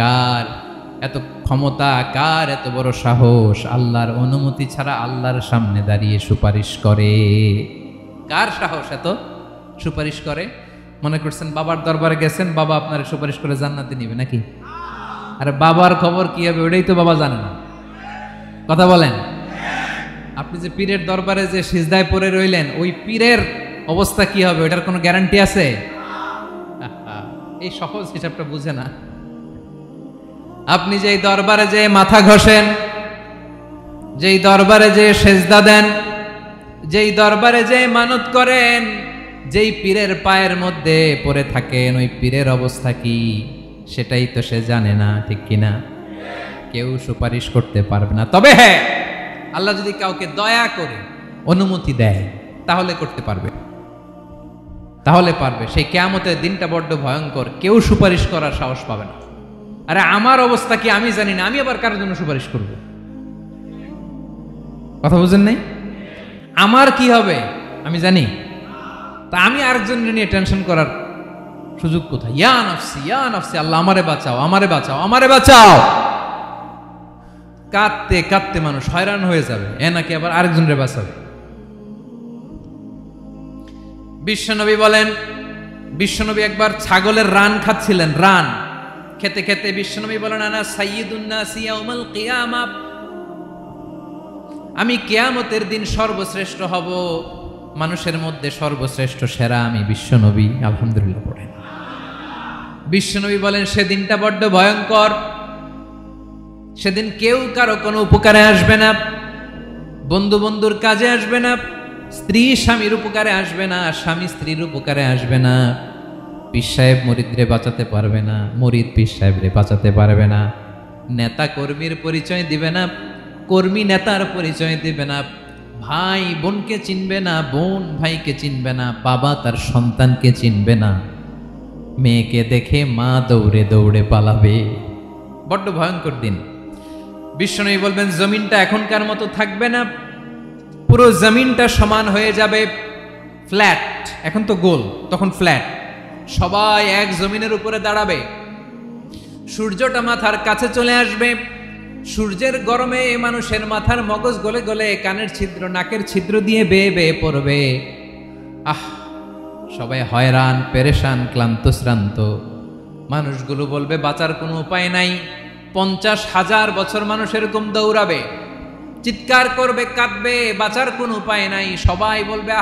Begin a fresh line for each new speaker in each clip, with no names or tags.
কার এত ক্ষমতা, কার এত বড় সাহস আল্লাহর অনুমতি ছাড়া আল্লাহর সামনে দাঁড়িয়ে সুপারিশ করে? কার সাহস এত সুপারিশ করে? মনে করছেন বাবার দরবারে গেছেন, বাবা আপনার সুপারিশ করে জান্নাতে নিবে নাকি? আরে বাবার খবর কি হবে ওটাই তো বাবা জানে না। কথা বলেন। আপনি যে পীরের দরবারে যে সিজদায় পড়ে রইলেন, ওই পীরের অবস্থা কি হবে ওটার কোনো গ্যারান্টি আছে? এই সহজ হিসাবটা বুঝে না। আপনি যেই দরবারে যে মাথা ঘষেন, যেই দরবারে যে সেজদা দেন, যেই দরবারে যে মানত করেন, যেই পীরের পায়ের মধ্যে পড়ে থাকেন, ওই পীরের অবস্থা কি সেটাই তো সে জানে না, ঠিক কিনা? কেউ সুপারিশ করতে পারবে না। তবে হ্যাঁ, আল্লাহ যদি কাউকে দয়া করে অনুমতি দেয় তাহলে করতে পারবে, তাহলে পারবে। সেই কিয়ামতের দিনটা বড্ড ভয়ঙ্কর, কেউ সুপারিশ করার সাহস পাবে না। আরে আমার অবস্থা কি আমি জানি না, আমি আবার কারোর জন্য সুপারিশ করব? কথা বুঝেন নাই? আমার কি হবে আমি জানি, তা আমি আরেকজনের নিয়ে টেনশন করার সুযোগ কোথায়? ইয়া নাফসি ইয়া নাফসি, আল্লাহ আমারে বাঁচাও, আমারে বাঁচাও, আমারে বাঁচাও। কাঁদতে কাঁদতে মানুষ হয়রান হয়ে যাবে, এ নাকি আবার আরেকজনের বাঁচাবে। বিশ্বনবী বলেন, বিশ্বনবী একবার ছাগলের রান খাচ্ছিলেন, রান খেতে খেতে বিশ্বনবী বলেন, আনা সাইয়্যিদুন নাসি ইয়াউমাল কিয়ামাহ, আমি কিয়ামতের দিন সর্বশ্রেষ্ঠ হব, মানুষের মধ্যে সর্বশ্রেষ্ঠ সেরা আমি বিশ্বনবী। আলহামদুলিল্লাহ পড়েন। বিশ্বনবী বলেন সেদিনটা বড্ড ভয়ঙ্কর, সেদিন কেউ কারো কোনো উপকারে আসবে না, বন্ধু বন্ধুর কাজে আসবে না, স্ত্রী স্বামীর উপকারে আসবে না, স্বামী স্ত্রীর উপকারে আসবে না, পীর সাহেব মুরিদরে বাঁচাতে পারবে না, মুরিদ পীর সাহেবরে বাঁচাতে পারবে না, নেতা কর্মীর পরিচয় দিবে না, কর্মী নেতার পরিচয় দিবে না, ভাই বোনকে চিনবে না, বোন ভাইকে চিনবে না, বাবা তার সন্তানকে চিনবে না, মেয়েকে দেখে মা দৌড়ে দৌড়ে পালাবে। বড্ড ভয়ঙ্কর দিন। বিশ্বনবী বলবেন জমিনটা এখনকার মতো থাকবে না, পুরো জমিনটা সমান হয়ে যাবে, ফ্ল্যাট। এখন তো গোল, তখন ফ্ল্যাট। সবাই এক জমিনের উপরে দাঁড়াবে, সূর্যটা মাথার কাছে চলে আসবে, সূর্যের গরমে মানুষের মাথার মগজ গলে গলে কানের ছিদ্র নাকের ছিদ্র দিয়ে বেয়ে বেয়ে পড়বে। সবাই হয়রান, পেরেশান, ক্লান্ত শ্রান্ত। মানুষগুলো বলবে বাঁচার কোনো উপায় নাই। 50,000 বছর মানুষ এরকম দৌড়াবে, চিৎকার করবে, কাঁদবে, বাঁচার কোনো উপায় নাই। সবাই বলবে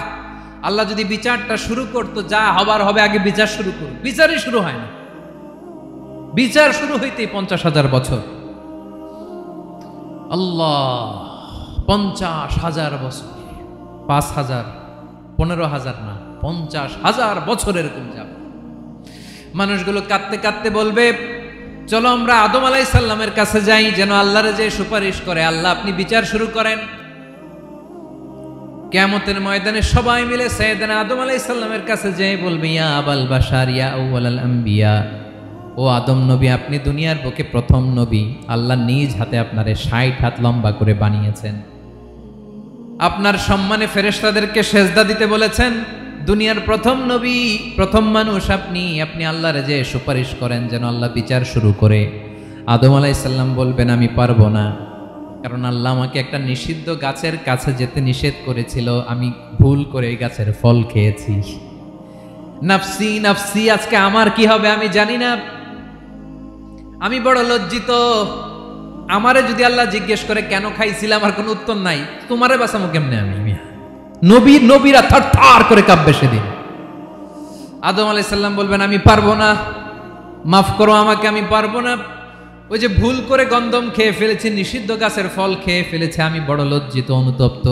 আল্লাহ যদি বিচারটা শুরু করতো, যা হবার হবে, আগে বিচার শুরু করুন। বিচারই শুরু হয় না, বিচার শুরু হইতেই 50,000 বছর। আল্লাহ, 50,000 বছর, 5,000, 15,000 না, 50,000 বছর এরকম যাবে। মানুষগুলো কাঁদতে কাঁদতে বলবে চলো আমরা আদম আলাইহিস সালামের কাছে যাই, যেন আল্লাহরে যে সুপারিশ করে, আল্লাহ আপনি বিচার শুরু করেন। কিয়ামতের ময়দানে সবাই মিলে সাইয়েদনা আদম আলাইহিস সালামের কাছে যেয়ে বলবে ইয়া আবাল বাশার ইয়া আউয়ালাল আম্বিয়া, ও আদম নবী, আপনি দুনিয়ার বুকে প্রথম নবী, আল্লাহ নিজ হাতে আপনারে 60 হাত লম্বা করে বানিয়েছেন, আপনার সম্মানে ফেরেশতাদেরকে সেজদা দিতে বলেছেন, দুনিয়ার প্রথম নবী, প্রথম মানুষ আপনি, আপনি আল্লাহর যে সুপারিশ করেন যেন আল্লাহ বিচার শুরু করে। আদম আলাইহিস সালাম বলবেন আমি পারবো না, কারণ আল্লাহ আমাকে একটা নিষিদ্ধ গাছের কাছে যেতে নিষেধ করেছিল, আমি ভুল করে এই গাছের ফল খেয়েছি। নাফসি নাফসি, আজকে আমার কি হবে আমি জানি না, আমি বড় লজ্জিত। আমারে যদি আল্লাহ জিজ্ঞেস করে কেন খাইছিলাম, আমার কোনো উত্তর নাই, তোমারে বাঁচামো কেমনে আমি? নবীরা থরথর করে কাঁপবে সেদিন। আদম আলাইহিস সালাম বলবেন আমি পারবো না, মাফ করো আমাকে, আমি পারবো না, ওই যে ভুল করে গন্ধম খেয়ে ফেলেছি, নিষিদ্ধ গাছের ফল খেয়ে ফেলেছে, আমি বড় লজ্জিত, অনুতপ্ত,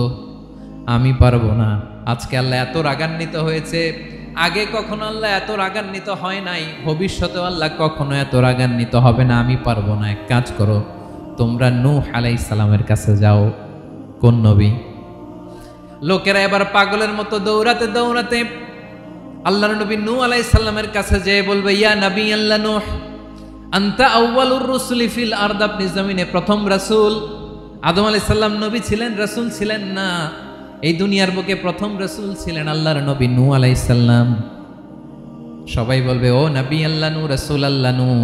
আমি পারবো না। আজকে আল্লাহ এত রাগান্বিত হয়েছে, আগে কখনো আল্লাহ এত রাগান্বিত হয় নাই, ভবিষ্যতেও আল্লাহ কখনো এত রাগান্বিত হবে না, আমি পারবো না। এক কাজ করো, তোমরা নূহ আলাইহিস সালামের কাছে যাও। কোন নবী? লোকেরা এবার পাগলের মতো দৌড়াতে দৌড়াতে আল্লাহর নবী নূহ আলাইহিস সালামের কাছে যেয়ে বলবে ইয়া নবী আল্লাহ নূহ, আনতা আউয়ালুর রুসুলি ফিল আরদ, আপনি জমিনে প্রথম রাসূল। আদম আলাইহিস সালাম নবী ছিলেন, রাসূল ছিলেন না, এই দুনিয়ার বুকে প্রথম রাসূল ছিলেন আল্লাহর নবী নূহ আলাইহিস সালাম। সবাই বলবে ও নবী আল্লাহ নূহ, রাসূল আল্লাহ নূহ,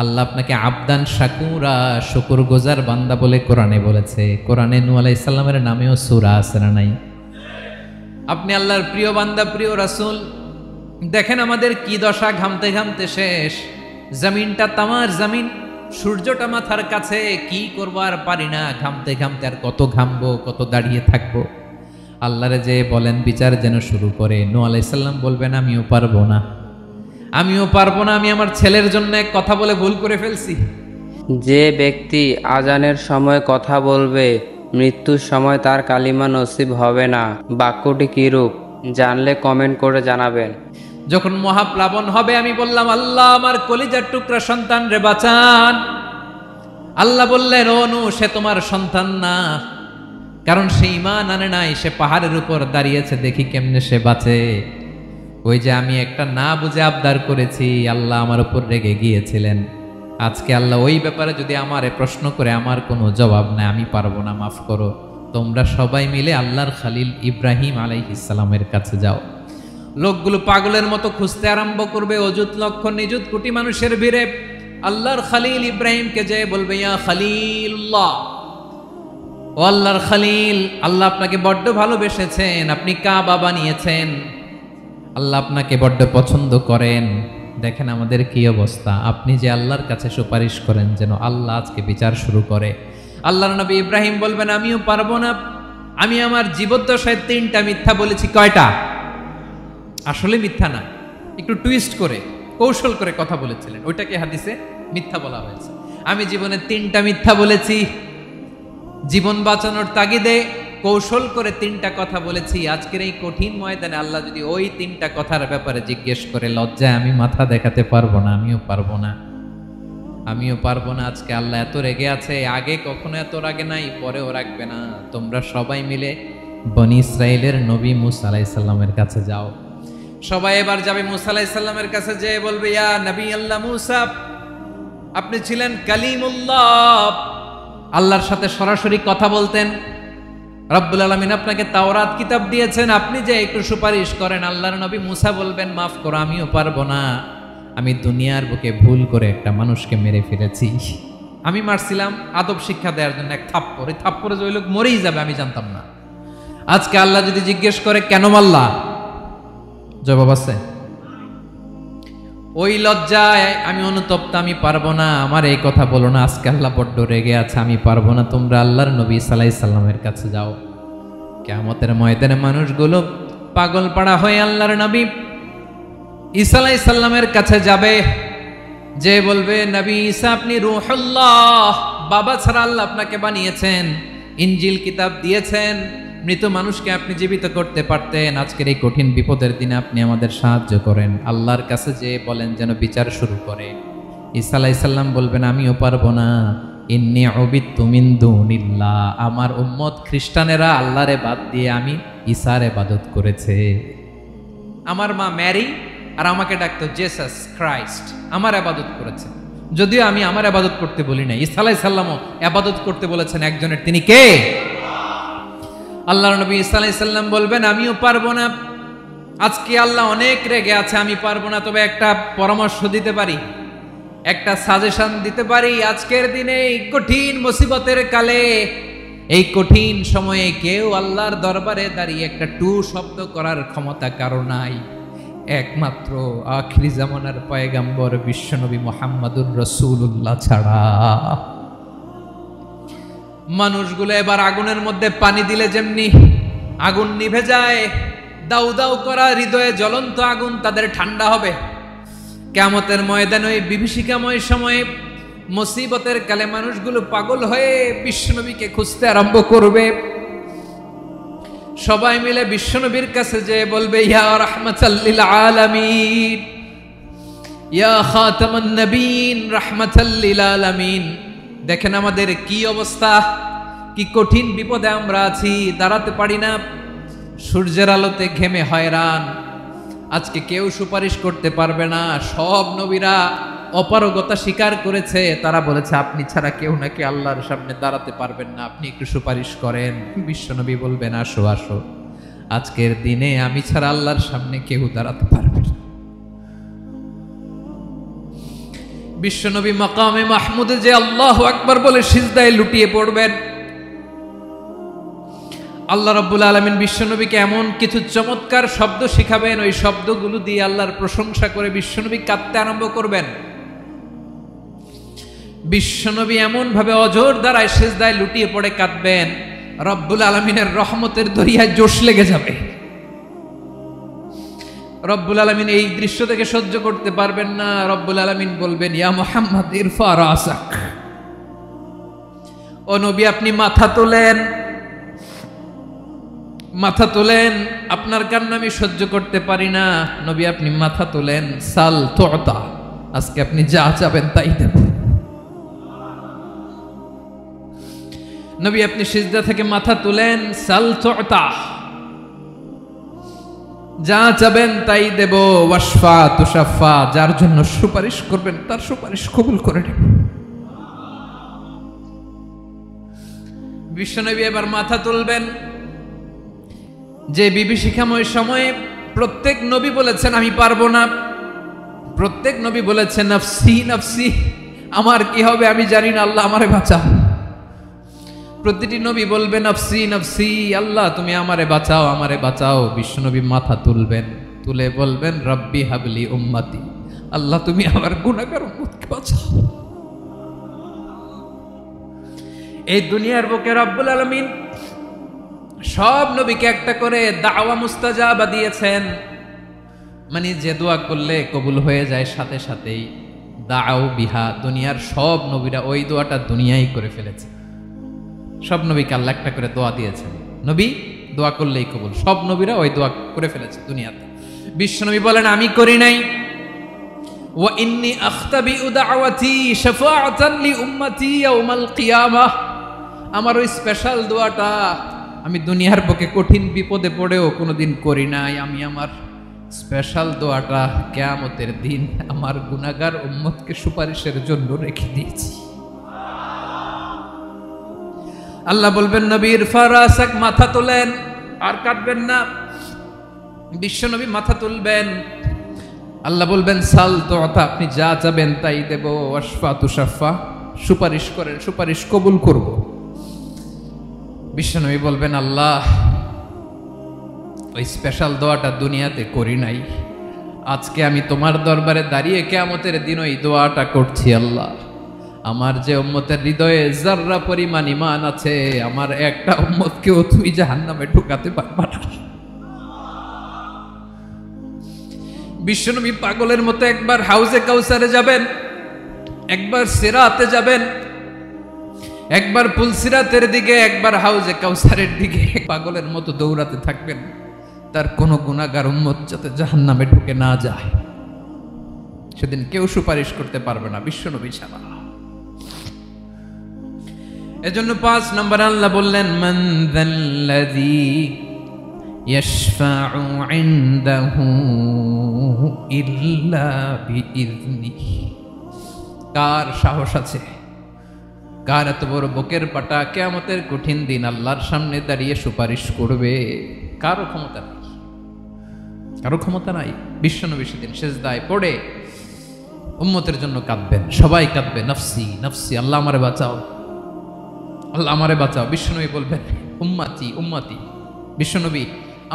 আল্লাহ আপনাকে আবদান শাকুরা, শুকুর গুজার বান্দা বলে কোরআনে বলেছে। কোরআনে নূহ আলাইহিস সালামের নামেও সূরা আছে না নাই? আপনি আল্লাহর প্রিয় বান্দা, প্রিয় রাসূল। দেখেন আমাদের কি দশা, ঘামতে ঘামতে শেষ। জমিনটা তামার জমিন, সূর্যটা মাথার কাছে, কি করবো আর পারি না, ঘামতে ঘামতে আর কত ঘামবো, কত দাঁড়িয়ে থাকবো। আল্লাহরে যে বলেন বিচার যেন শুরু করে। নূহ আলাইহিস সালাম বলবেন আমিও পারবো না, আমিও পারবো না, আমি আমার ছেলের জন্য এক কথা বলে ভুল করে ফেলছি।
যে ব্যক্তি আজানের সময় কথা বলবে, মৃত্যুর সময় তার কালিমা নসিব হবে না। বাক্যটি কিরূপ জানলে কমেন্ট করে জানাবেন।
যখন মহাপ্লাবন হবে আমি বললাম আল্লাহ আমার কলিজার টুকরা সন্তান রে বাঁচান। আল্লাহ বললেন ও নূহ, সে তোমার সন্তান না, কারণ সে ঈমান আনে নাই, সে পাহাড়ের উপর দাঁড়িয়েছে, দেখি কেমনে সে বাঁচে। ওই যে আমি একটা না বুঝে আবদার করেছি, আল্লাহ আমার উপর রেগে গিয়েছিলেন। আজকে আল্লাহ ওই ব্যাপারে যদি আমারে প্রশ্ন করে, আমার কোনো জবাব নাই, আমি পারবো না, মাফ করো। তোমরা সবাই মিলে আল্লাহর খালিল ইব্রাহিম আলাইহিস সালামের কাছে যাও। লোকগুলো পাগলের মতো খুঁজতে আরম্ভ করবে, অযুত লক্ষ নিযুত কোটি মানুষের ভিড়ে আল্লাহর খালিল ইব্রাহিমকে যে বলবে ইয়া খালিলুল্লাহ, ও আল্লাহর খালিল, আল্লাহ আপনাকে বড্ড ভালোবেসেছেন, আপনি কাবা বানিয়েছেন, আল্লাহ আপনাকে বড্ড পছন্দ করেন। দেখেন আমাদের কি অবস্থা। আপনি যে আল্লাহর কাছে সুপারিশ করেন যেন আল্লাহ আজকে বিচার শুরু করে। আল্লাহর নবী ইব্রাহিম বলবেন আমিও পারবো না, আমি আমার জীবদ্দশায় 3টা মিথ্যা বলেছি। কয়টা? আসলে মিথ্যা না, একটু টুইস্ট করে কৌশল করে কথা বলেছিলেন, ওইটাকে হাদিসে মিথ্যা বলা হয়েছে। আমি জীবনে 3টা মিথ্যা বলেছি, জীবন বাঁচানোর তাগিদে কৌশল করে 3টা কথা বলেছি। আজকের এই কঠিন ময়দানে আল্লাহ যদি ওই 3টা কথার ব্যাপারে জিজ্ঞেস করে, লজ্জায় আমি মাথা দেখাতে পারবো না, আমিও পারবো না, আমিও পারবো না। আজকে আল্লাহ এত রেগে আছে, আগে কখনো এত রাগে নাই, পরেও রাখবে না। তোমরা সবাই মিলে বনি ইসরাইলের নবী মূসা আলাইহিস সালামের কাছে যাও। সবাই এবার যাবে মূসা আলাইহিস সালামের কাছে, যে বলবে ইয়া নবী আল্লাহ মূসা, আপনি ছিলেন কালিমুল্লাহ, আল্লাহর সাথে সরাসরি কথা বলতেন। রব্বুল আলামিন আপনাকে তাওরাত কিতাব দিয়েছেন, আপনি যে একটু সুপারিশ করেন। আল্লাহর নবী মূসা বলবেন মাফ করো, আমিও পারবো না, আমি দুনিয়ার বুকে ভুল করে একটা মানুষকে মেরে ফেলেছি। আমি মারছিলাম আদব শিক্ষা দেওয়ার জন্য এক থাপ্পড়, এই থাপ্পড়ে যে ওই লোক মরেই যাবে আমি জানতাম না। আজকে আল্লাহ যদি জিজ্ঞেস করে কেন মারলা, জবাব আছে? ওই লজ্জায় আমি অনুতপ্ত, আমি পারবো না, আমার এই কথা বলো না। আজকে আল্লাহ বড্ড রেগে আছে, আমি পারবো না। তোমরা আল্লাহর নবী ঈসা আলাইহিস সালামের কাছে যাও। কিয়ামতের ময়দানে মানুষগুলো পাগল পাড়া হয়ে আল্লাহর নবী ঈসা আলাইহিস সালামের কাছে যাবে, যে বলবে নবী ঈসা আপনি রূহুল্লাহ, বাবা ছাড়া আল্লাহ আপনাকে বানিয়েছেন, ইনজিল কিতাব দিয়েছেন, মৃত মানুষকে আপনি জীবিত করতে পারতেন। আজকের এই কঠিন বিপদের দিনে আপনি আমাদের সাহায্য করেন। আল্লাহর কাছে যে বলেন যেন বিচার শুরু করে। ঈসা আলাইহিস সালাম বলবেন আমিও পারবো না, ইন্নী উবিদতু মিন দুনিল্লাহ, আমার উম্মত খ্রিস্টানেরা আল্লাহরে বাদ দিয়ে আমি ঈসার ইবাদত করেছে। আমার মা ম্যারি আর আমাকে ডাকতো জেসাস ক্রাইস্ট, আমার ইবাদত করেছে, যদিও আমি আমার ইবাদত করতে বলি না। ঈসা আলাইহিস সালামও ইবাদত করতে বলেছেন একজনের, তিনি কে? আল্লাহর নবী ঈসা আলাইহিস সালাম বলবেন আমিও পারবো না, আজকে আল্লাহ অনেক রেগে আছে, আমি পারবো না। তবে একটা পরামর্শ দিতে পারি, একটা সাজেশন দিতে পারি। আজকের দিনে এই কঠিন মুসিবতের কালে, এই কঠিন সময়ে কেউ আল্লাহর দরবারে দাঁড়িয়ে একটা টু শব্দ করার ক্ষমতা কারো নাই, একমাত্র আখিরি জামানার পয়গম্বর বিশ্বনবী মুহাম্মদুর রাসূলুল্লাহ ছাড়া। মানুষগুলো এবার আগুনের মধ্যে পানি দিলে যেমনি আগুন নিভে যায়, দাউ দাউ করা হৃদয়ে জ্বলন্ত আগুন তাদের ঠান্ডা হবে। কিয়ামতের ময়দানে ওই বিভীষিকাময় সময়ে মুসিবতের কালে মানুষগুলো পাগল হয়ে বিশ্বনবীকে খুঁজতে আরম্ভ করবে। সবাই মিলে বিশ্বনবীর কাছে যে বলবে ইয়া রাহমাতাল লিল আলামিন, ইয়া খাতামান নবীন, রাহমাতাল লিল আলামিন। দেখেন আমাদের কি অবস্থা, কি কঠিন বিপদে আমরা আছি, দাঁড়াতে পারি না, সূর্যের আলোতে ঘেমে হয়রান। আজকে কেউ সুপারিশ করতে পারবে না। সব নবীরা অপারগতা স্বীকার করেছে, তারা বলেছে আপনি ছাড়া কেউ নাকি আল্লাহর সামনে দাঁড়াতে পারবেন না, আপনি একটু সুপারিশ করেন। বিশ্বনবী বলবেন আসো আসো, আজকের দিনে আমি ছাড়া আল্লাহর সামনে কেউ দাঁড়াতে পারবে না। বিশ্বনবী মাকামে মাহমুদে যে আল্লাহু আকবার বলে সিজদায় লুটিয়ে পড়বেন, আল্লাহ রাব্বুল আলামিন বিশ্বনবীকে এমন কিছু চমৎকার শব্দ শিখাবেন, ওই শব্দগুলো দিয়ে আল্লাহর প্রশংসা করে বিশ্বনবী কাঁদতে আরম্ভ করবেন। বিশ্বনবী এমন ভাবে অজর দ্বারায় সিজদায় লুটিয়ে পড়ে কাঁদবেন, রব্বুল আলামিনের রহমতের দরিয়ায় জোশ লেগে যাবে। রব্বুল আলামিন এই দৃশ্য থেকে সহ্য করতে পারবেন না। রব্বুল আলামিন বলবেন, ইয়া মুহাম্মদ ইরফা রাসাক, ও নবী আপনি মাথা তোলেন, মাথা তোলেন, আপনার কান্না আমি সহ্য করতে পারি না। নবী আপনি মাথা তোলেন, সাল তুতা, আজকে আপনি যা চাবেন তাই দেব। নবী আপনি সিজদা থেকে মাথা তুলেন, সাল তুতা, যা চাবেন তাই দেব। ওয়াশফা তুশাফা, যার জন্য সুপারিশ করবেন তার সুপারিশ কবুল করে নেব। বিশ্বনবী এবার মাথা তুলবেন। যে বিভীষিকাময় সময়ে প্রত্যেক নবী বলেছেন আমি পারবো না, প্রত্যেক নবী বলেছেন নফসি নফসি, আমার কি হবে আমি জানি না, আল্লাহ আমারে বাঁচাও। প্রতিটি নবী বলবেন নফসি নফসি, আল্লাহ তুমি আমারে বাঁচাও, আমারে বাঁচাও। বিশ্বনবী মাথা তুলবেন, তুলে বলবেন রব্বি হাবলি উম্মতি, আল্লাহ তুমি আমার গুনাহগার উম্মতকে বাঁচাও। এই দুনিয়ার বুকে রব্বুল আলামিন সব নবীকে একটা করে দাওয়া মুস্তাজাবা দিয়েছেন, মানে যে দোয়া করলে কবুল হয়ে যায় সাথে সাথেই। দাও বিহা, দুনিয়ার সব নবীরা ওই দোয়াটা দুনিয়ায় করে ফেলেছে। সব নবীকে আল্লাহ একটা করে দোয়া দিয়েছেন, নবী দোয়া করলেই কবুল। সব নবীরা ওই দোয়া করে ফেলেছে দুনিয়াতে। বিশ্বনবী বলেন আমি করি নাই। ওয়া ইন্নী আখতাবিউ দাওয়াতি শাফাআতান লি উম্মতি ইয়াউমাল কিয়ামাহ, আমার ওই স্পেশাল দোয়াটা আমি দুনিয়ার বুকে কঠিন বিপদে পড়েও কোনোদিন করি নাই। আমি আমার স্পেশাল দোয়াটা কিয়ামতের দিন আমার গুনাহগার উম্মতকে সুপারিশের জন্য রেখে দিয়েছি। আল্লাহ বলবেন নবীর ফারাসাক, মাথা তোলেন, আর কাঁদবেন না। বিশ্বনবী মাথা তুলবেন, আল্লাহ বলবেন সাল তুতা, আপনি যা চাবেন তাই দেব। ওয়াশফা তুশাফা, সুপারিশ করেন, সুপারিশ কবুল করব। বিশ্বনবী বলবেন আল্লাহ ওই স্পেশাল দোয়াটা দুনিয়াতে করি নাই, আজকে আমি তোমার দরবারে দাঁড়িয়ে কিয়ামতের দিন ওই দোয়াটা করছি। আল্লাহ আমার যে উম্মতের হৃদয়ে যাররা পরিমাণ ঈমান আছে, আমার একটা উম্মতকেও তুই জাহান্নামে ঢুকাতে পারবা না। বিশ্বনবী পাগলের মতো একবার হাউজে কাউসারে যাবেন, একবার সিরাতে যাবেন, একবার পুলসিরাতের দিকে, একবার হাউজে কাউসারের দিকে পাগলের মতো দৌড়াতে থাকবেন, তার কোনো গুনাহগার উম্মত যাতে জাহান্নামে ঢুকে না যায়। সেদিন কেউ সুপারিশ করতে পারবে না বিশ্বনবী ছাড়া। এজন্য 5 নম্বর আল্লাহ বললেন মান যাল্লাযী ইয়াশফাউ ইনদাহু ইল্লা বিইযনিহি, কার সাহস আছে, কার এত বড় বুকের পাটা কিয়ামতের কঠিন দিন আল্লাহর সামনে দাঁড়িয়ে সুপারিশ করবে? কারো ক্ষমতা নাই, কারো ক্ষমতা নাই। বিশ্বনবী সেদিন সিজদায় পড়ে উম্মতের জন্য কাঁদবেন, সবাই কাঁদবে নফসি নফসি, আল্লাহ আমারে বাঁচাও, আল্লাহ আমারে বাঁচাও। বিশ্বনবী বলবেন উম্মতি উম্মতি, বিশ্বনবী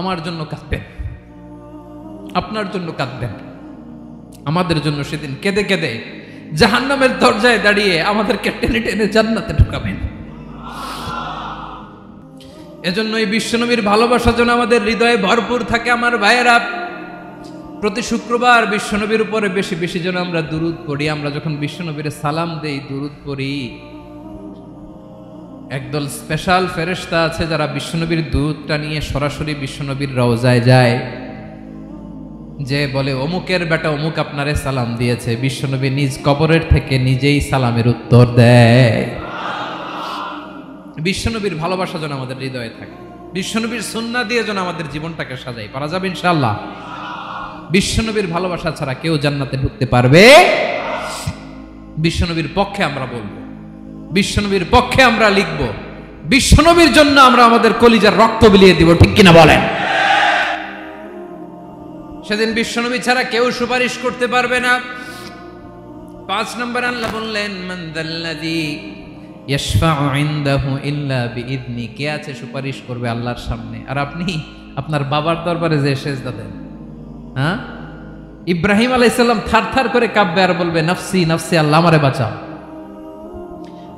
আমার জন্য কাঁদবেন, আপনার জন্য কাঁদবেন, আমাদের জন্য সেদিন কেঁদে কেঁদে জাহান্নামের দরজায় দাঁড়িয়ে আমাদেরকে টেনে টেনে জান্নাতে ঢুকাবেন। এজন্য এই বিশ্বনবীর ভালোবাসা যেন আমাদের হৃদয়ে ভরপুর থাকে। আমার ভাইয়েরা, প্রতি শুক্রবার বিশ্বনবীর উপরে বেশি বেশি যেন আমরা দুরূদ পড়ি। আমরা যখন বিশ্বনবীর সালাম দেই, দুরূদ পড়ি, একদল স্পেশাল ফেরেশতা আছে যারা বিশ্বনবীর দুধটা নিয়ে সরাসরি বিশ্বনবীর রওজায় যায়, যে বলে অমুকের বেটা অমুক আপনারে সালাম দিয়েছে। বিশ্বনবী নিজ কবরের থেকে নিজেই সালামের উত্তর দেয়। বিশ্বনবীর ভালোবাসা যেন আমাদের হৃদয়ে থাকে, বিশ্বনবীর সুন্নাহ দিয়ে যেন আমাদের জীবনটাকে সাজাই। পারা যাবে ইনশাআল্লাহ। বিশ্বনবীর ভালোবাসা ছাড়া কেউ জান্নাতে ঢুকতে পারবে? বিশ্বনবীর পক্ষে আমরা বলবো, বিশ্বনবীর পক্ষে আমরা লিখব, বিশ্বনবীর জন্য আমরা আমাদের কলিজার রক্ত বিলিয়ে দিব, ঠিক কিনা বলেন? সেদিন বিশ্বনবী ছাড়া কেউ সুপারিশ করতে পারবে না। 5 নম্বর আল্লাহ বললেন মান যাল্লাযী ইয়াশফাউ ইনদাহু ইল্লা বিইذনি, কে আছে সুপারিশ করবে আল্লাহর সামনে আর আপনি আপনার বাবার দরবারে যে সেজদা দেন। হ্যাঁ, ইব্রাহিম আলাইহিস সালাম থারথার করে কাঁপবে আর বলবে নাফসি নাফসি, আল্লাহ আমারে বাঁচাও।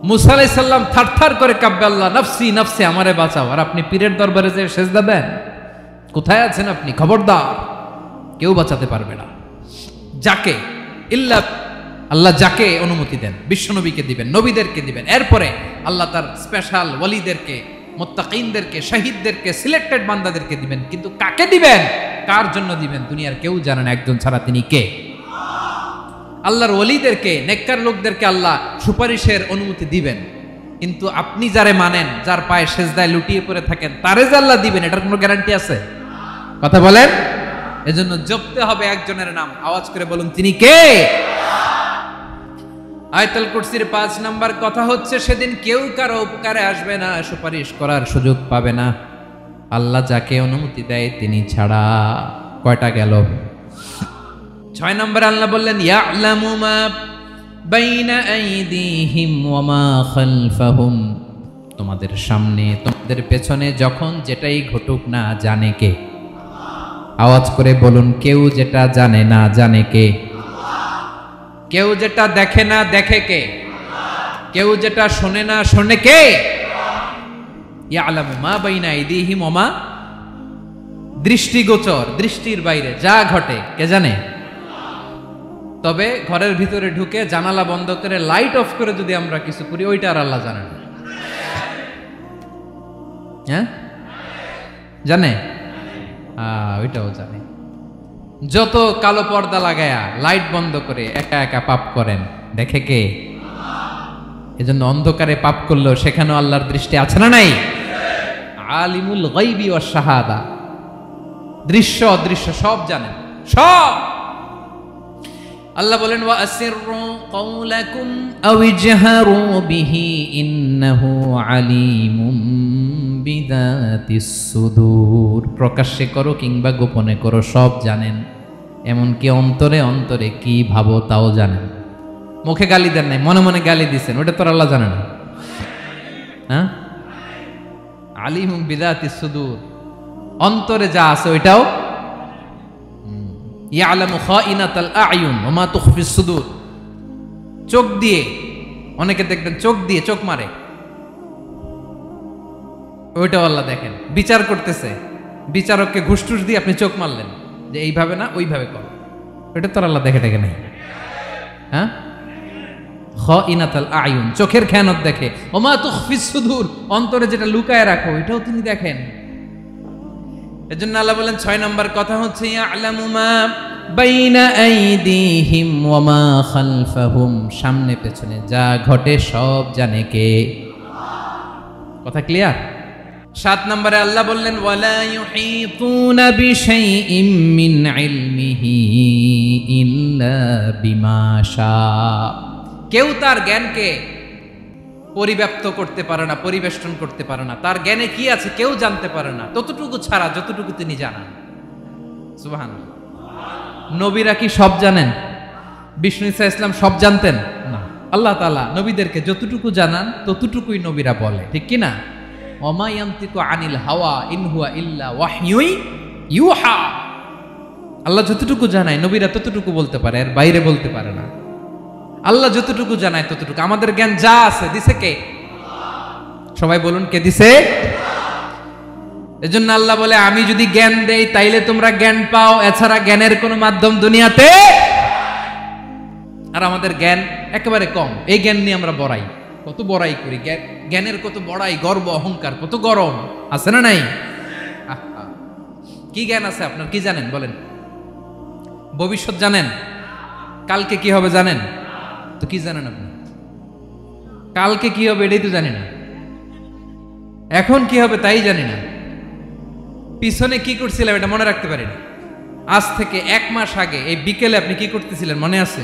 মুসা আলাইহিস সালাম থারথার করে কাঁপবে, আল্লাহ নাফসি নাফসি, আমারে বাঁচাও। আর আপনি পীরের দরবারে যে সেজদা দেন, কোথায় আছেন আপনি? খবরদার, কেউ বাঁচাতে পারবে না। যাকে ইল্লা আল্লাহ যাকে অনুমতি দেন, বিশ্বনবীকে দিবেন, নবীদেরকে দিবেন, এরপরে আল্লাহ তার স্পেশাল ওয়ালিদেরকে, মুত্তাকিনদেরকে, শহীদদেরকে, সিলেক্টেড বান্দাদেরকে দিবেন। কিন্তু কাকে দিবেন, কার জন্য দিবেন, দুনিয়ার কেউ জানে না একজন ছাড়া, তিনি কে? আল্লাহর ওয়ালিদেরকে, নেককার লোকদেরকে আল্লাহ সুপারিশের অনুমতি দিবেন। কিন্তু আপনি যারে মানেন, যার পায়ে সেজদায় লুটিয়ে পড়ে থাকেন, তারে যে আল্লাহ দিবেন, এটার কোনো গ্যারান্টি আছে? কথা বলেন। এজন্য জপতে হবে একজনের নাম, আওয়াজ করে বলুন তিনি কে? আয়াতুল কুরসির 5 নাম্বার কথা হচ্ছে সেদিন কেউ কারো উপকারে আসবে না, সুপারিশ করার সুযোগ পাবে না, আল্লাহ যাকে অনুমতি দেয় তিনি ছাড়া। কয়টা গেল? 6 নম্বরে আল্লাহ বললেন ইয়ালামু মা বাইনা আইদিহিম ওয়া মা খালফাহুম, তোমাদের সামনে তোমাদের পেছনে যখন যেটাই ঘটুক না জানে কে? আওয়াজ করে বলুন, কেউ যেটা জানে না জানে কে? কেউ যেটা দেখে না দেখে কে? কেউ যেটা শোনে না শোনে কে? ইয়ালামু মা বাইনা আইদিহিম ওয়া মা, দৃষ্টিগোচর, দৃষ্টির বাইরে যা ঘটে কে জানে? তবে ঘরের ভিতরে ঢুকে জানালা বন্ধ করে লাইট অফ করে যদি আমরা কিছু করি, ওইটা আর আল্লাহ জানে না। হ্যাঁ, জানে? ওইটাও জানে। যত কালো পর্দা লাগায়া লাইট বন্ধ করে একা একা পাপ করেন, দেখে কে? এজন্য অন্ধকারে পাপ করলেও সেখানেও আল্লাহর দৃষ্টি আছে না নাই? আলিমুল গায়বি ওয়াশ শাহাদা, দৃশ্য অদৃশ্য সব জানেন, সব। আল্লাহ বলেন ওয়া আসিররু কাওলাকুম আও ইজহারু বিহি ইন্নাহু আলিমুম বিযাতিস সুদূর, প্রকাশ্যে করো কিংবা গোপনে করো সব জানেন, এমনকি অন্তরে অন্তরে কি ভাবো তাও জানেন। মুখে গালি দেন নাই, মনে মনে গালি দিছেন, ওটা তো আল্লাহ জানে না? হ্যাঁ, আলিমুম বিযাতিস সুদূর, অন্তরে যা আছে ওইটাও। ইয়ালামু খাইনাতাল আয়ুন ওয়া মা তুখফিস সুদূর, চোখ দিয়ে, অনেকে দেখবেন চোখ দিয়ে চোখ মারে, ওইটাও আল্লাহ দেখেন। বিচার করতেছে, বিচারককে ঘুষ টুস দিয়ে আপনি চোখ মারলেন যে এইভাবে না ওইভাবে কর, ওইটা তো আল্লাহ দেখে দেখে নাই। হ্যাঁ, খাইনাতাল আয়ুন, চোখের খেয়ানত দেখে। ওয়া মা তুখফিস সুদূর, অন্তরে যেটা লুকায় রাখো এটাও তিনি দেখেন। এজন্য আল্লাহ বলেন 6 নম্বর কথা হচ্ছে ইয়ালামু মা বাইনা আইদিহিম ওয়া মা খালফাহুম, সামনে পেছনে যা ঘটে সব জানে কে? কথা ক্লিয়ার? 7 নম্বরে আল্লাহ বললেন ওয়ালা ইউহিতুনা বিশাইইম মিন ইলমিহি ইল্লা বিমা শা, কেউ তার জ্ঞানকে পরিব্যাপ্ত করতে পারে না, পরিবেষ্টন করতে পারে না। তার জ্ঞানে কি আছে কেউ জানতে পারে না, ততটুকু ছাড়া যতটুকু তিনি জানেন। সুবহানাল্লাহ। নবীরা কি সব জানেন? বিষ্ণু ঈসা ইসলাম সব জানতেন না। আল্লাহ তাআলা নবীদেরকে যতটুকু জানান ততটুকুই নবীরা বলে, ঠিক কি না? ওয়া মা ইয়ানতিকু আনিল হাওয়া ইন হুয়া ইল্লা ওয়াহয়ুন ইউহা, আল্লাহ যতটুকু জানায় নবীরা ততটুকু বলতে পারে, এর বাইরে বলতে পারে না। আল্লাহ যতটুকু জানায় ততটুকু। আমাদের জ্ঞান যা আছে দিছে কে? সবাই বলুন কে দিছে? এজন্য আল্লাহ বলে আমি যদি জ্ঞান দেই তাইলে তোমরা জ্ঞান পাও, এছাড়া জ্ঞানের কোনো মাধ্যম দুনিয়াতে। আর আমাদের জ্ঞান একেবারে কম, এই জ্ঞান নিয়ে আমরা বড়াই, কত বড়াই করি, জ্ঞানের কত বড়াই, গর্ব অহংকার, কত গরম আছে না নাই? কি জ্ঞান আছে আপনার? কি জানেন বলেন? ভবিষ্যৎ জানেন? কালকে কি হবে জানেন? তো কি জানেন আপনি? কালকে কি হবে এটাই তো জানি না, এখন কি হবে তাই জানি না, পিছনে কি করছিলাম এটা মনে রাখতে পারি না। আজ থেকে 1 মাস আগে এই বিকেলে আপনি কি করতেছিলেন মনে আছে?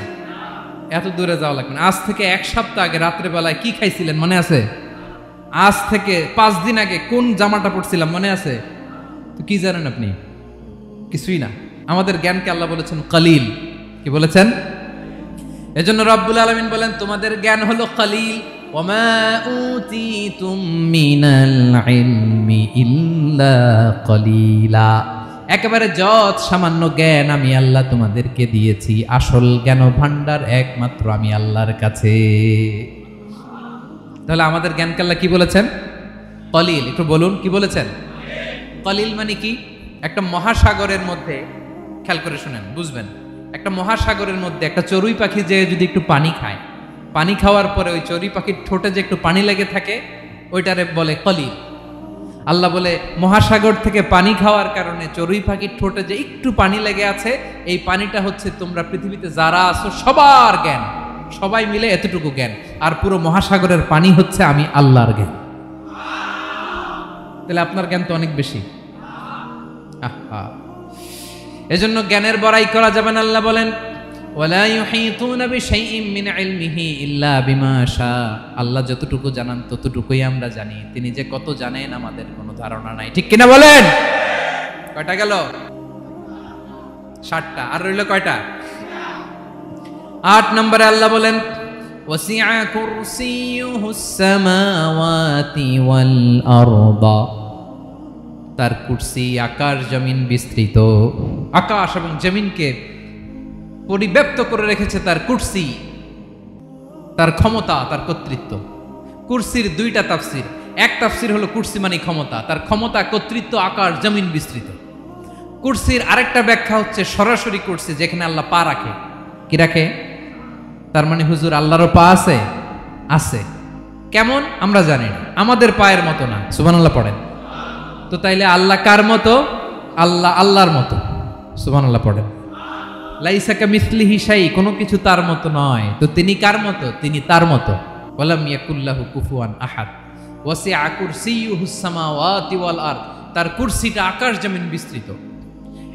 এত দূরে যাওয়া লাগবে না। আজ থেকে 1 সপ্তাহ আগে রাত্রে বেলায় কি খাইছিলেন মনে আছে? আজ থেকে 5 দিন আগে কোন জামাটা পরছিলাম মনে আছে? তো কি জানেন আপনি? কিছুই না। আমাদের জ্ঞানকে আল্লাহ বলেছেন কলিল। কি বলেছেন? এজন্য রব্বুল আলামিন বলেন তোমাদের জ্ঞান হলো কলিল, ওমা উতিতুম মিনাল ইলমি ইল্লা কলিলা, একেবারে যত সামান্য জ্ঞান আমি আল্লাহ তোমাদেরকে দিয়েছি, আসল জ্ঞান ভান্ডার একমাত্র আমি আল্লাহর কাছে। তাহলে আমাদের জ্ঞানকে আল্লাহ কি বলেছেন? কলিল। একটু বলুন কি বলেছেন? কলিল মানে কি? একটা মহাসাগরের মধ্যে, খেয়াল করে শুনেন বুঝবেন, একটা মহাসাগরের মধ্যে একটা চড়ুই পাখি যে যদি একটু পানি খায়, পানি খাওয়ার পরে ওই চড়ুই পাখির ঠোঁটে যে একটু পানি লেগে থাকে ওইটারে বলে কলিল। আল্লাহ বলে মহাসাগর থেকে পানি খাওয়ার কারণে চড়ুই পাখির ঠোঁটে যে একটু পানি লেগে আছে, এই পানিটা হচ্ছে তোমরা পৃথিবীতে যারা আছো সবার জ্ঞান, সবাই মিলে এতটুকু জ্ঞান, আর পুরো মহাসাগরের পানি হচ্ছে আমি আল্লাহর জ্ঞান। তাহলে আপনার জ্ঞান তো অনেক বেশি। এজন্য জ্ঞানের বড়াই করা যাবে না। আল্লাহ বলেন ওয়ালা ইউহিতুনা বিশাইইম মিন ইলমিহি ইল্লা বিমা শা, আল্লাহ যতটুকু জানান ততটুকুই আমরা জানি, তিনি যে কত জানেন আমাদের কোনো ধারণা নাই। ঠিক কিনা বলেন? কয়টা গেল? 7টা। আর রইল কয়টা? 8 নম্বরে আল্লাহ বলেন ওয়াসিআ কুরসিয়ুহুস সামাওয়াতি ওয়াল আরদা, তার কুরসি আকাশ জমিন বিস্তৃত, আকাশ এবং জমিনকে পরিব্যাপ্ত করে রেখেছে তার কুরসি, তার ক্ষমতা, তার কর্তৃত্ব। কুরসির 2টা তাফসির। এক তাফসির হলো কুরসি মানে ক্ষমতা, তার ক্ষমতা কর্তৃত্ব আকাশ জমিন বিস্তৃত। কুরসির আরেকটা ব্যাখ্যা হচ্ছে সরাসরি কুরসি, যেখানে আল্লাহ পা রাখে। কি রাখে? তার মানে হুজুর আল্লাহরও পা আছে? আছে। কেমন আমরা জানি না, আমাদের পায়ের মতো না। সুবহানাল্লাহ পড়েন তো। তাইলে আল্লাহ কার মতো? আল্লাহ আল্লাহর মতো। সুবহানাল্লাহ পড়েন। লাইসা কামিসলিহি শাই, কোনো কিছু তার মতো নয়। তো তিনি কার মতো? তিনি তার মতো। ওয়ালাম ইয়াকুল্লাহু কুফুয়ান আহাদ। ওয়াসিআ কুরসিয়ুহুস সামাওয়াতি ওয়াল আরদ, তার কুরসিটা আকাশ জমিন বিস্তৃত।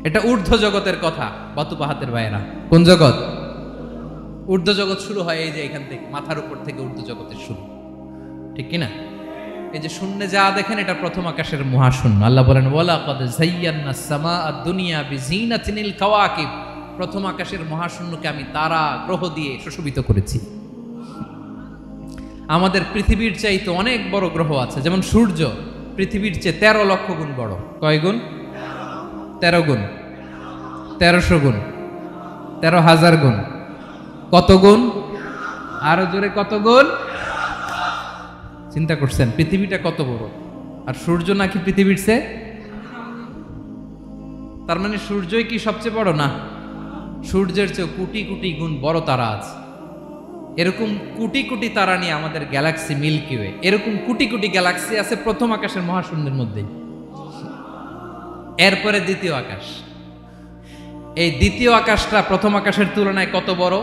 এটা ঊর্ধ্ব জগতের কথা বাতুপাহাতের ভাইয়েরা। কোন জগৎ? ঊর্ধ্ব জগৎ শুরু হয় এই যে এখান থেকে, মাথার উপর থেকে ঊর্ধ্ব জগতের শুরু, ঠিক কিনা? এই যে শূন্যে যা দেখেন এটা প্রথম আকাশের মহাশূন্য। আল্লাহ বলেন ওয়ালাকাদ যায়্যানাস সামাআদ দুনিয়া বিজিনাতিনিল কাওয়াকিব, প্রথম আকাশের মহাশূন্যকে আমি তারা গ্রহ দিয়ে সুশোভিত করেছি। আমাদের পৃথিবীর চাইতে অনেক বড় গ্রহ আছে, যেমন সূর্য পৃথিবীর চেয়ে 13 লক্ষ গুণ বড়। কয় গুণ? 13 গুণ, 1300 গুণ, 13,000 গুণ। কত গুণ? আরো জোরে কত গুণ? চিন্তা করছেন পৃথিবীটা কত বড়, আর সূর্য নাকি পৃথিবীর চেয়ে? তার মানে সূর্যই কি সবচেয়ে বড়? না, সূর্যের চেয়ে কোটি কোটি গুণ বড় তারা আছে। এরকম কোটি কোটি তারা নিয়ে আমাদের গ্যালাক্সি মিল্কি ওয়ে, এরকম কোটি কোটি গ্যালাক্সি আছে প্রথম আকাশের মহাশূন্যের মধ্যে। এরপরে দ্বিতীয় আকাশ। এই দ্বিতীয় আকাশটা প্রথম আকাশের তুলনায় কত বড়?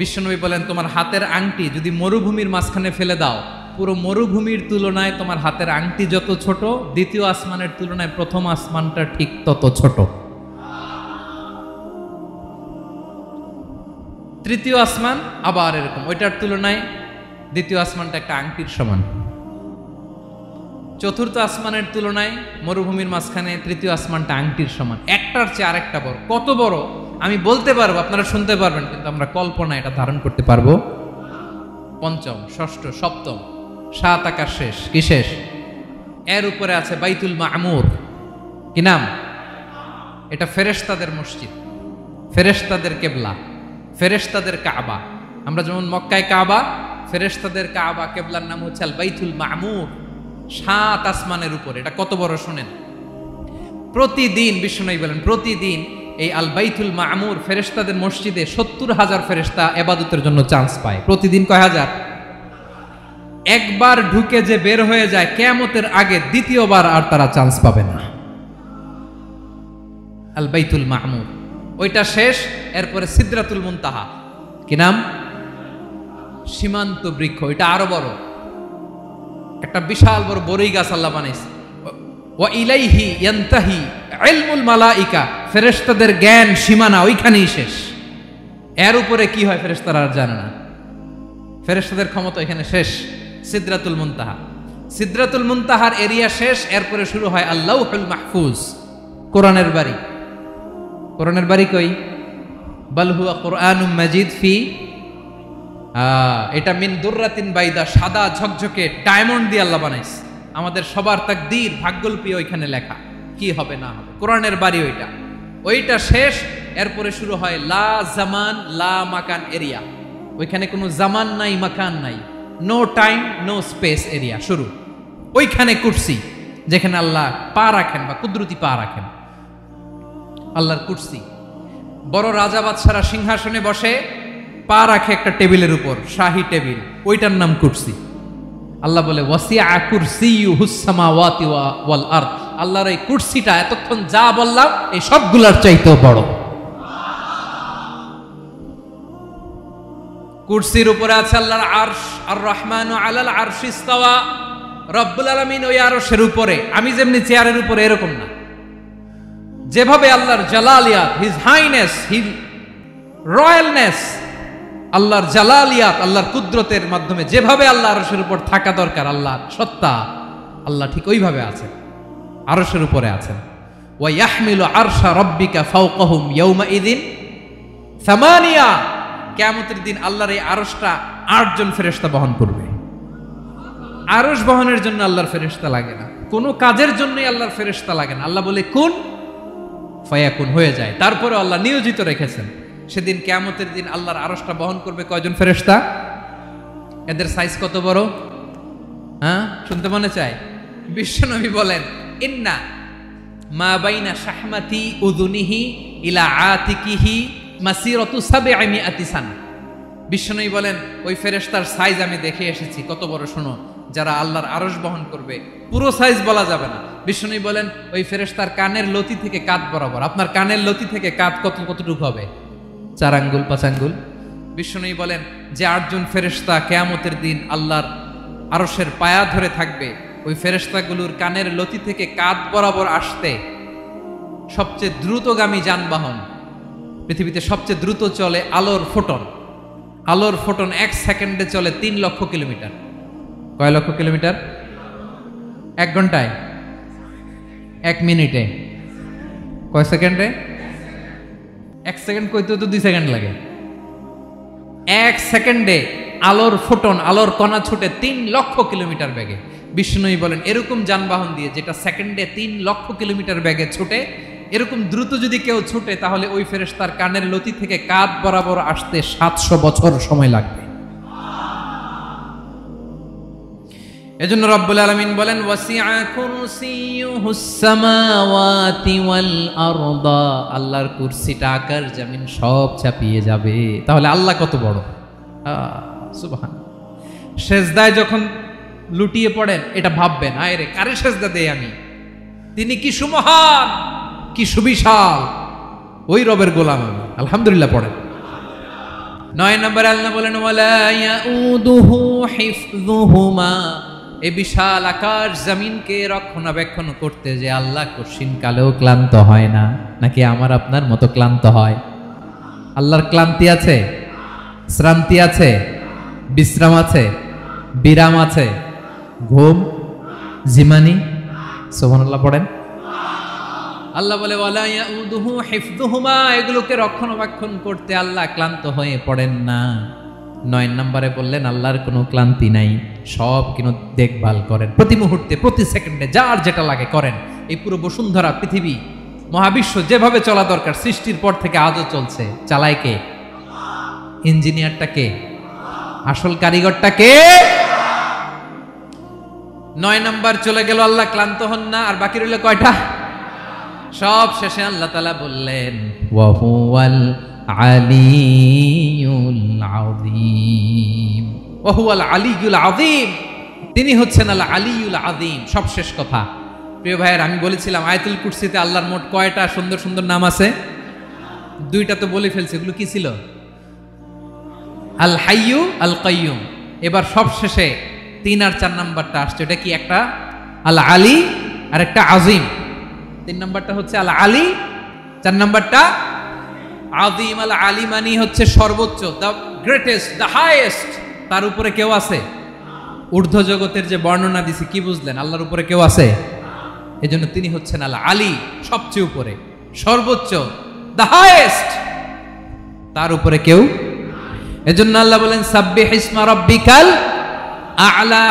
বিশ্বনবী বলেন তোমার হাতের আংটি যদি মরুভূমির মাঝখানে ফেলে দাও, পুরো মরুভূমির তুলনায় তোমার হাতের আংটি যত ছোট, দ্বিতীয় আসমানের তুলনায় প্রথম আসমানটা ঠিক তত ছোট। তৃতীয় আসমান আবার এরকম, ওইটার তুলনায় দ্বিতীয় আসমানটা একটা আংটির সমান। চতুর্থ আসমানের তুলনায় মরুভূমির মাঝখানে তৃতীয় আসমানটা আংটির সমান। একটার চেয়ে আরেকটা বড়। কত বড় আমি বলতে পারবো, আপনারা শুনতে পারবেন, কিন্তু আমরা কল্পনা এটা ধারণ করতে পারবো। পঞ্চম, ষষ্ঠ, সপ্তম, 7 আকাশ শেষ। কি শেষ? এর উপরে আছে বাইতুল মামুর। কি নাম? এটা ফেরেশতাদের মসজিদ, ফেরেশতাদের কেবলা, ফেরেশতাদের কাবা। আমরা যেমন মক্কায় কাবা, ফেরেশতাদের কাবা কেবলার নাম হচ্ছে আল বাইতুল মামুর। 7 আসমানের উপরে। এটা কত বড় শুনেন। প্রতিদিন বিশ্বনবী বলেন প্রতিদিন এই আল বাইতুল মামুর ফেরেশতাদের মসজিদে 70,000 ফেরেশতা ইবাদতের জন্য চান্স পায়। প্রতিদিন কয় হাজার? একবার ঢুকে যে বের হয়ে যায় কিয়ামতের আগে দ্বিতীয়বার আর তারা চান্স পাবে না। আল বাইতুল মামুর ওইটা শেষ। এরপরে সিদরাতুল মুনতাহা। কি নাম? সীমান্ত বৃক্ষ। এটা আরো বড়, একটা বিশাল বড় বড়ই গাছ আল্লাহ বানাইছে। ওয়া ইলাইহি ইয়ানতাহি ইলমুল মালাইকা, ফেরেশতাদের জ্ঞান সীমানা ওইখানেই শেষ। এর উপরে কি হয় ফেরেশতারা আর জানে না। ফেরেশতাদের ক্ষমতা এখানে শেষ। সিদরাতুল মুনতাহা, সিদরাতুল মুনতাহার এরিয়া শেষ। এরপরে শুরু হয় আল্লাহুল মাহফুজ, কোরআনের বাড়ি। কোরআনের বাড়ি কই? বাল হুয়া কুরআনুম মাজিদ ফি এটা মিন দুররাতিন বাইদা, সাদা ঝকঝকে ডায়মন্ড দিয়ে আল্লাহ বানাইছে। আমাদের সবার তাকদীর ভাগ্যলিপি ওইখানে লেখা, কি হবে না হবে। কোরআনের বাড়ি ওইটা শেষ, এরপরে শুরু হয় লা জামান লা মাকান এরিয়া। ওইখানে কোনো জামান নাই, মাকান নাই, no time no space area শুরু। ওইখানে কুরসি, যেখানে আল্লাহ পা রাখেন বা কুদরতি পা রাখেন, আল্লাহর কুরসি। বড় রাজা বাদশারা সিংহাসনে বসে পা রাখে একটা টেবিলের উপর, শাহী টেবিল, ওইটার নাম কুরসি। আল্লাহ বলে ওয়াসিআ কুরসিয়ুহুস সামাওয়াতি ওয়াল আরদ। আল্লাহর এই কুরসিটা এতক্ষণ যা বললাম এই সবগুলোর চাইতেও বড়। কুরসির উপরে আছে আল্লাহর আরশ, আর রহমানু আলাল আরশি ইস্তাওয়া। রব্বুল আলামিন ওই আরশের উপরে, আমি যেমনি চেয়ারের উপরে এরকম না। যেভাবে আল্লাহর জালালিয়াত, হিজ হাইনেস, হিজ রয়্যালনেস, আল্লাহর জালালিয়াত, আল্লাহর কুদরতের মাধ্যমে যেভাবে আল্লাহ আরশের উপর থাকা দরকার, আল্লাহর সত্তা, আল্লাহ ঠিক ওইভাবে আছেন, আরশের উপরে আছেন। ওয়া ইয়াহমিলু আরশা রাব্বিকা ফাওকাহুম ইয়াওমাইযিন সামানিয়া। কিয়ামতের দিন আল্লাহর এই আরশটা 8 জন ফেরেশতা বহন করবে। আরশ বহনের জন্য আল্লাহর ফেরেশতা লাগে না, কোনো কাজের জন্যই আল্লাহর ফেরেশতা লাগে না। আল্লাহ বলে কুন ফায়াকুন, হয়ে যায়। তারপরে আল্লাহ নিয়োজিত রেখেছেন। সেদিন কিয়ামতের দিন আল্লাহর আরশটা বহন করবে কয়জন ফেরেশতা? এদের সাইজ কত বড়? শুনতে মনে চায়? বিশ্বনবী বলেন ইন্না মা বাইনা শাহমাতি উযুনিহি ইলা আতিকিহি মাসিরাতু 700 সানা। বিশ্বনবী বলেন ওই ফেরেশতার সাইজ আমি দেখে এসেছি কত বড়। শোনো, যারা আল্লাহর আরশ বহন করবে, পুরো সাইজ বলা যাবে না। বিশ্বনবী বলেন ওই ফেরেশতার কানের লতি থেকে কাঁধ বরাবর। আপনার কানের লতি থেকে কাঁধ কতটুকু হবে? 4 আঙ্গুল 5 আঙ্গুল। বিশ্বনবী বলেন যে 8 জন ফেরেশতা কিয়ামতের দিন আল্লাহর আরশের পায়া ধরে থাকবে, ওই ফেরেশতাগুলোর কানের লতি থেকে কাঁধ বরাবর আসতে সবচেয়ে দ্রুতগামী যানবাহন, পৃথিবীতে সবচেয়ে দ্রুত চলে আলোর ফোটন। আলোর ফোটন 1 সেকেন্ডে চলে 3 লক্ষ কিলোমিটার। কয় লক্ষ কিলোমিটার? 1 ঘন্টায়? 1 মিনিটে? কয় সেকেন্ডে? 1 সেকেন্ড কইতে তো 2 সেকেন্ড লাগে। 1 সেকেন্ডে আলোর ফোটন, আলোর কণা ছুটে 3 লক্ষ কিলোমিটার বেগে। বিষ্ণুই বলেন এরকম যানবাহন দিয়ে, যেটা সেকেন্ডে 3 লক্ষ কিলোমিটার বেগে ছুটে, এরকম দ্রুত যদি কেউ ছুটে, তাহলে ওই ফেরেশতার কানের লতি থেকে কাঁধ বরাবর আসতে 700 বছর সময় লাগবে। এজন্য রব্বুল আলামিন বলেন ওয়াসিআ কুরসিয়ুহুস সামাওয়াতি ওয়াল আরদা। আল্লাহর কুরসিটা আকাশ জমিন সব চাপিয়ে যাবে। তাহলে আল্লাহ কত বড়! সুবহান। সেজদায় যখন লুটিয়ে পড়েন, এটা ভাববেন, আয় রে কারে সেজদা দেই আমি, তিনি কি সুমহান, কি সুবিশাল, ওই রবের গোলাম আমি। আলহামদুলিল্লাহ পড়েন। 9 নম্বরে আল্লাহ বলেন ওয়ালা ইয়াউদুহু হিফযুহুমা। এই বিশাল আকাশ জমিনকে রক্ষণাবেক্ষণ করতে যে আল্লাহ কঠিন কালেও ক্লান্ত হয় না। নাকি আমার আপনার মতো ক্লান্ত হয়? আল্লাহর ক্লান্তি আছে, শ্রান্তি আছে, বিশ্রাম আছে, বিরাম আছে, ঘুম, জিমানি? সুবহানাল্লাহ পড়েন। আল্লাহ বলে ওয়ালা ইয়াউদুহু হিফযুহুমা, এগুলোকে রক্ষণাবেক্ষণ করতে আল্লাহ ক্লান্ত হয়ে পড়েন না। 9 নম্বরে বললেন আল্লাহর কোনো ক্লান্তি নাই, সব কিন্তু দেখভাল করেন, প্রতি মুহূর্তে প্রতি সেকেন্ডে যার যেটা লাগে করেন। এই পুরো বসুন্ধরা, পৃথিবী, মহাবিশ্ব যেভাবে চলা দরকার সৃষ্টির পর থেকে আজও চলছে। চালায় কে? ইঞ্জিনিয়ারটা কে? আসল কারিগরটা কে? 9 নম্বর চলে গেল, আল্লাহ ক্লান্ত হন না। আর বাকি রইল কয়টা? সব শেষে আল্লাহ তাআলা বললেন ওয়া হুয়াল আলিয়ুল আযীম। ওয়া হুয়াল আলিয়ুল আযীম, তিনি হচ্ছেন আল আলিয়ুল আযীম। সব শেষ কথা। প্রিয় ভাইয়ের, আমি বলেছিলাম আয়াতুল কুরসিতে আল্লাহর মোট কয়টা সুন্দর সুন্দর নাম আছে? 2টা তো বলে ফেলছে। এগুলো কি ছিল? আল হাইয়ু, আল কাইয়ুম। এবার সব শেষে 3 আর 4 নাম্বারটা আসছে। এটা কি? একটা আল আলী আর একটা আযীম। 3 নাম্বারটা হচ্ছে আল আলী, 4 নাম্বারটা আযীম। আল আলী মানে হচ্ছে সর্বোচ্চ, দ্য গ্রেটেস্ট, দ্য হাইয়েস্ট। তার উপরে কেউ আছে? ঊর্ধ্ব জগতের যে বর্ণনা দিছি, কি বুঝলেন? আল্লাহর উপরে কেউ আছে? এজন্য তিনি হচ্ছেন আল আলী, সবচেয়ে উপরে, সর্বোচ্চ, দ্য হাইয়েস্ট। তার উপরে কেউ এজন্য আল্লাহ বলেন সাব্বিহ ইসমা রাব্বিকাল আ'লা।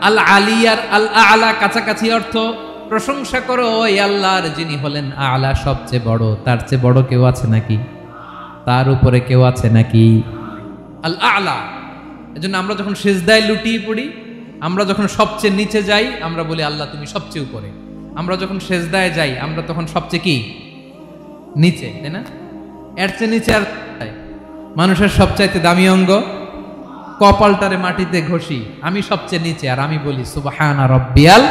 আল আলিয়ার আল আ'লা কাছাকাছি অর্থ প্রশংসা করো ওই আল্লাহর যিনি হলেন আ'লা, সবচেয়ে বড়। তার চেয়ে বড় কেউ আছে নাকি? তার উপরে কেউ আছে নাকি? আল আ'লা। এজন্য আমরা যখন সিজদায় লুটিয়ে পড়ি, আমরা যখন সবচেয়ে নিচে যাই, আমরা বলি আল্লাহ তুমি সবচেয়ে উপরে। আমরা যখন সিজদায় যাই, আমরা তখন সবচেয়ে কি? নিচে, তাই না? এর চেয়ে নিচে আর মানুষের সবচাইতে দামি অঙ্গ কপালটারে মাটিতে ঘষি, আমি সবচেয়ে নিচে, আর আমি বলি সুবহানা রাব্বিয়াল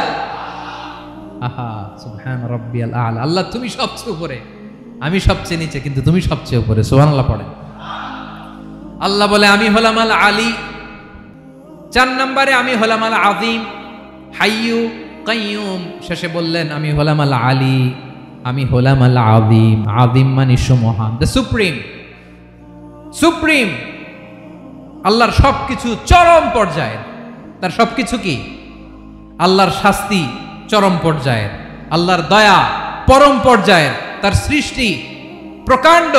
আহা, সুবহানা রাব্বিয়াল আ'লা। আল্লাহ তুমি সবচেয়ে উপরে, আমি সবচেয়ে নিচে, কিন্তু তুমি সবচেয়ে উপরে। সুবহানাল্লাহ পড়ে। আল্লাহ বলে আমি হলাম আল আলী। 4 নম্বরে আমি হলাম আল আযীম, হাইয়ু কাইয়ুম। শেষে বললেন আমি হলাম আল আলী, আমি হলাম আল আযীম। আযীম মানে সুমহান, দ্য সুপ্রিম। সুপ্রিম আল্লাহর সবকিছু চরম পর্যায়ের। তার সবকিছু কি? আল্লাহর শাস্তি চরম পর্যায়ের, আল্লাহর দয়া পরম পর্যায়ের, তার সৃষ্টি প্রকাণ্ড,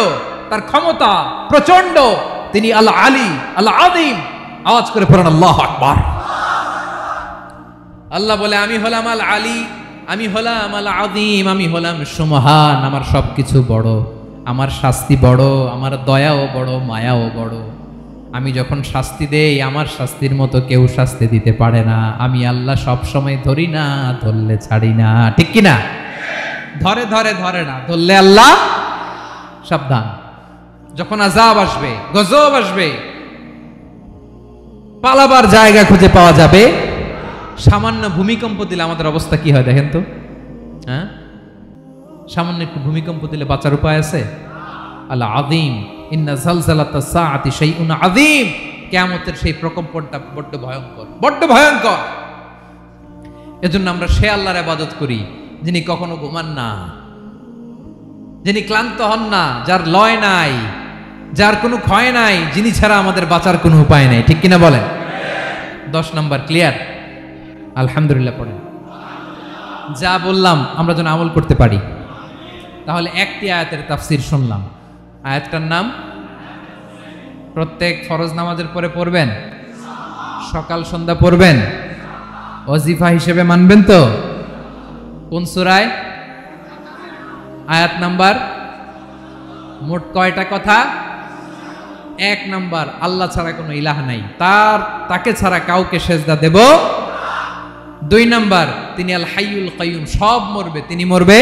তার ক্ষমতা প্রচন্ড। তিনি আল আলী আল আযীম। আওয়াজ করে পড়েন আল্লাহু আকবার। আল্লাহ বলে আমি হলাম আল আলী, আমি হলাম আল আযীম, আমি হলাম সুমহান। আমার সবকিছু বড়, আমার শাস্তি বড়, আমার দয়াও বড়, মায়াও বড়। আমি যখন শাস্তি দেই, আমার শাস্তির মতো কেউ শাস্তি দিতে পারে না। আমি আল্লাহ সব সময় ধরি না, ধরলে ছাড়ি না। ঠিক কি না? ধরে ধরে ধরে না, ধরলে আল্লাহ সাবধান। যখন আযাব আসবে, গজব আসবে, পালাবার জায়গা খুঁজে পাওয়া যাবে। সামান্য ভূমিকম্প দিলে আমাদের অবস্থা কি হয় দেখেন তো? হ্যাঁ, সামান্য একটু ভূমিকম্প দিলে বাঁচার উপায় আছে? আল আযীম, ইন্না যালযালাতাস সাআতি শাইউন আযীম। কিয়ামতের সেই প্রকম্পনটা বড্ড ভয়ঙ্কর, বড্ড ভয়ঙ্কর। এজন্য আমরা সে আল্লাহর ইবাদত করি যিনি কখনো ঘুমান না, যিনি ক্লান্ত হন না, যার লয় নাই, যার কোনো ক্ষয় নাই, যিনি ছাড়া আমাদের বাঁচার কোনো উপায় নাই। ঠিক কিনা বলেন? 10 নম্বর ক্লিয়ার? আলহামদুলিল্লাহ পড়েন। যা বললাম আমরা যেন আমল করতে পারি। তাহলে একটি আয়াতের তাফসীর শুনলাম। আয়াতটার নাম প্রত্যেক ফরজ নামাজের পরে পড়বেন, সকাল সন্ধ্যা পড়বেন, ওয়াজিফা হিসেবে মানবেন তো? কোন সূরায়? আয়াত নাম্বার? মোট কয়টা কথা? 1 নাম্বার, আল্লাহ ছাড়া কোনো ইলাহ নাই, তাকে ছাড়া কাউকে সেজদা দেব। 2 নাম্বার, তিনি আল হাইয়ুল কাইয়ুম, সব মরবে, তিনি মরবে।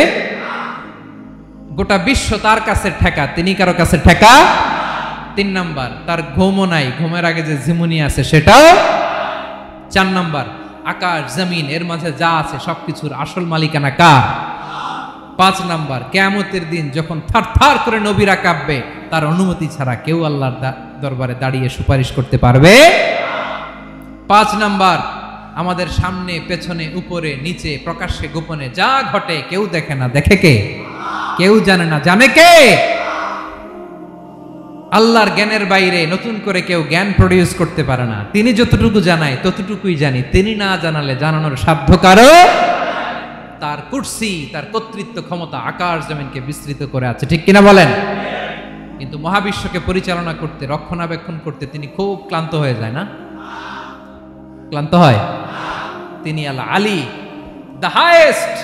গোটা বিশ্ব তার কাছে ঠেকা, তিনি কারো কাছে ঠেকা। 3 নাম্বার, তার ঘুমও নাই, ঘুমের আগে যে ঝিমুনি আছে সেটাও। 4 নাম্বার, আকাশ জমিন এর মাঝে যা আছে সবকিছুর আসল মালিকানা কার? 5 নাম্বার, কিয়ামতের দিন যখন থারথার করে নবীরা কাঁপবে, তার অনুমতি ছাড়া কেউ আল্লাহর দরবারে দাঁড়িয়ে সুপারিশ করতে পারবে। 5 নাম্বার, আমাদের সামনে পেছনে উপরে নিচে প্রকাশ্যে গোপনে যা ঘটে কেউ দেখে না, দেখে কে? কেউ জানে না, জানে কে? আল্লাহর জ্ঞানের বাইরে নতুন করে কেউ জ্ঞান প্রডিউস করতে পারে না। তিনি যতটুকু জানায় ততটুকুই জানি, তিনি না জানালে জানানোর সাধ্য কারো। তার কুরসি, তার কর্তৃত্ব ক্ষমতা আকাশ জমিনকে বিস্তৃত করে আছে। ঠিক কিনা বলেন? কিন্তু মহাবিশ্বকে পরিচালনা করতে, রক্ষণাবেক্ষণ করতে তিনি খুব ক্লান্ত হয়ে যায় না? ক্লান্ত হয়? তিনি আল আলী, দ্য হাইয়েস্ট,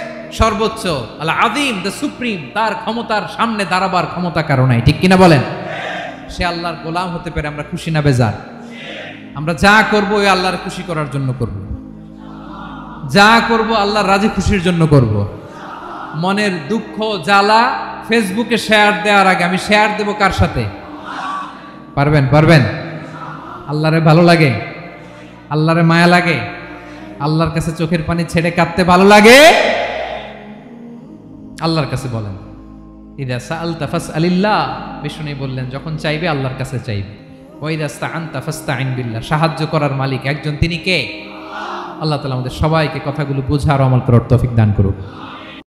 সর্বোচ্চ, আল আযীম, দ্য সুপ্রিম। তার ক্ষমতার সামনে দাঁড়াবার ক্ষমতা কারো নাই। ঠিক কিনা বলেন? সে আল্লাহর গোলাম হতে পেরে আমরা খুশি না বেজার? আমরা যা করব ওই আল্লাহর খুশি করার জন্য করব, যা করব আল্লাহর রাজি খুশির জন্য করব। মনের দুঃখ জ্বালা ফেসবুকে শেয়ার দেওয়ার আগে আমি শেয়ার দেব কার সাথে? পারবেন? পারবেন? আল্লাহরে ভালো লাগে, আল্লাহরে মায়া লাগে, আল্লাহর কাছে চোখের পানি ছেড়ে কাঁদতে ভালো লাগে? আল্লাহর কাছে বলেন, ইদা সাআলতা ফাসআলিল্লাহ। বিষ্ণু বললেন যখন চাইবে আল্লাহর কাছে চাইবে। ওয়া ইদা ইসতাআনতা ফাসতাইন বিল্লাহ। সাহায্য করার মালিক একজন, তিনি কে? আল্লাহ তাআলা আমাদের সবাইকে কথাগুলো বুঝার আমল করার তৌফিক দান করুক।